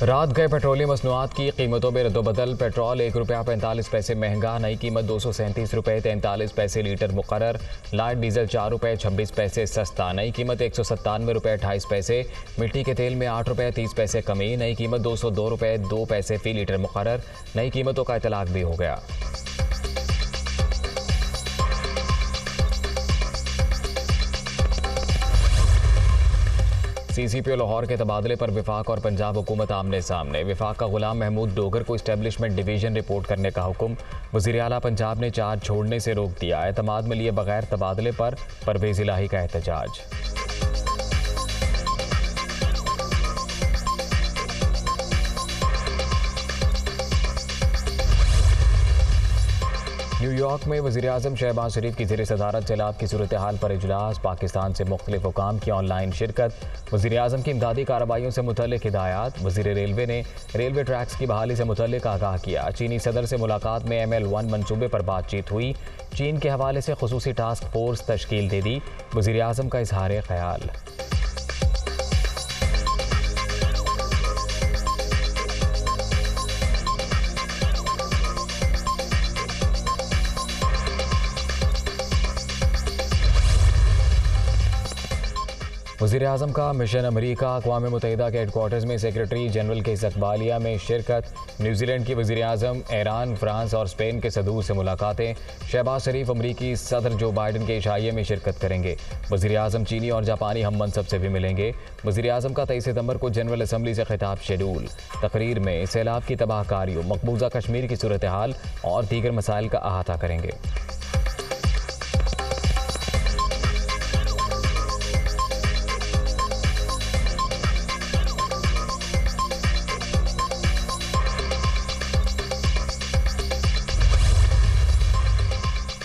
रात गए पेट्रोलियम मसनूआत की कीमतों में रद्दोबदल। पेट्रोल ₹1.45 महंगा, नई कीमत ₹237.43 लीटर मुकर्रर। लाइट डीजल ₹4.26 सस्ता, नई कीमत ₹197.28। मिट्टी के तेल में ₹8.30 कमी, नई कीमत ₹202.02 फी लीटर मुकर्रर। नई कीमतों का इतलाक भी हो गया। CCPO लाहौर के तबादले पर विफाक और पंजाब हुकूमत आमने सामने। विफाक का गुलाम महमूद डोगर को इस्टेब्लिशमेंट डिवीजन रिपोर्ट करने का हुक्म। वज़ीर आला पंजाब ने चार्ज छोड़ने से रोक दिया। एतमाद में लिए बगैर तबादले पर परवेज़ इलाही का एहतजाज। न्यूयॉर्क में वज़ीर-ए-आज़म शहबाज शरीफ की ज़ेर सदारत सैलाब की सूरत हाल पर इजलास। पाकिस्तान से मुख्तलिफ हुकाम की ऑनलाइन शिरकत। वज़ीर-ए-आज़म की इमदादी कार्रवाइयों से मुतल्लिक हिदायत। वज़ीर रेलवे ने रेलवे ट्रैक्स की बहाली से मुतल्लिक आगाह किया। चीनी सदर से मुलाकात में ML1 मनसूबे पर बातचीत हुई। चीन के हवाले से खुसूसी टास्क फोर्स तश्कील दे दी। वज़ीर-ए-आज़म का इजहार ख्याल। वज़ीर-ए-आज़म का मिशन अमरीका। अक़वाम मुत्तहिदा के हेडक्वार्टर्स में सेक्रेटरी जनरल के इस्तक़बालिया में शिरकत। न्यूजीलैंड की वज़ीर-ए-आज़म ईरान, फ्रांस और स्पेन के सदूर से मुलाकातें। शहबाज शरीफ अमरीकी सदर जो बाइडन के इशाइये में शिरकत करेंगे। वज़ीर-ए-आज़म चीनी और जापानी हम मनसब से भी मिलेंगे। वज़ीर-ए-आज़म का 23 सितंबर को जनरल असम्बली से खिताब शेड्यूल। तकरीर में सैलाब की तबाहकारियों, मकबूजा कश्मीर की सूरत हाल और दीगर मसाइल का अहाता करेंगे।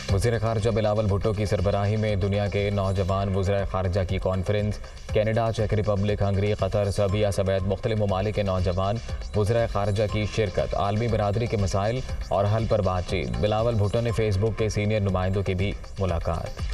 वज़ीर ख़ारजा बिलावल भुट्टो की सरबराही में दुनिया के नौजवान वज़राए ख़ारजा की कॉन्फ्रेंस। कनाडा, चेक रिपब्लिक, हंगरी, कतर, सर्बिया समेत मुख्तलिफ ममालिक के नौजवान वज़राए ख़ारजा की शिरकत। आलमी बरादरी के मसाइल और हल पर बातचीत। बिलावल भुट्टो ने फेसबुक के सीनियर नुमाइंदों की भी मुलाकात।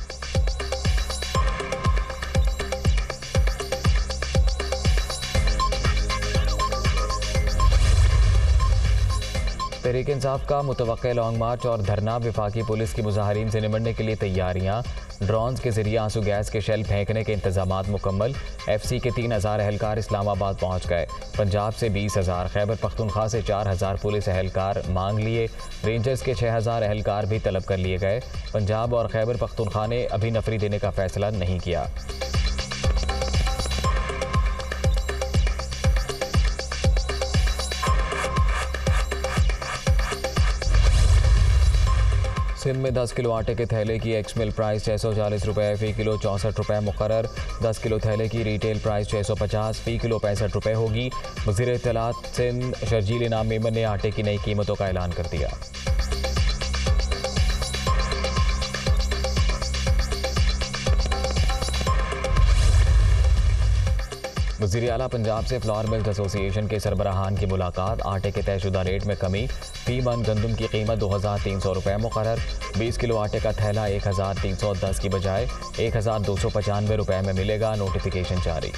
तहरीक इंसाफ का मुतवक्किल लॉन्ग मार्च और धरना। वफाकी पुलिस की मुजाहरीन से निमटने के लिए तैयारियां। ड्रोन्स के जरिए आंसू गैस के शेल फेंकने के इंतजामात मुकम्मल। FC के 3000 एहलकार इस्लामाबाद पहुंच गए। पंजाब से 20,000, खैबर पख्तूनख्वा से 4,000 पुलिस एहलकार मांग लिए। रेंजर्स के 6,000 एहलकार भी तलब कर लिए गए। पंजाब और खैबर पख्तूनख्वा ने अभी नफरी देने का फैसला नहीं किया। सिंध में 10 किलो आटे के थैले की एक्स मिल प्राइस ₹640 फ़ी किलो, ₹64 मुकर्रर। 10 किलो थैले की रिटेल प्राइस ₹650 फ़ी किलो, ₹65 होगी। वज़ीर इत्तलात सिंध शर्जील इनाम मेमन ने आटे की नई कीमतों का ऐलान कर दिया। वज़ीर आला पंजाब से फ्लावर मिल्स एसोसिएशन के सरबराहान की मुलाकात। आटे के तयशुदा रेट में कमी। फी मन गंदम की कीमत ₹2,300 मुकर्रर। 20 किलो आटे का थैला 1,310 की बजाय ₹1,295 में मिलेगा। नोटिफिकेशन जारी।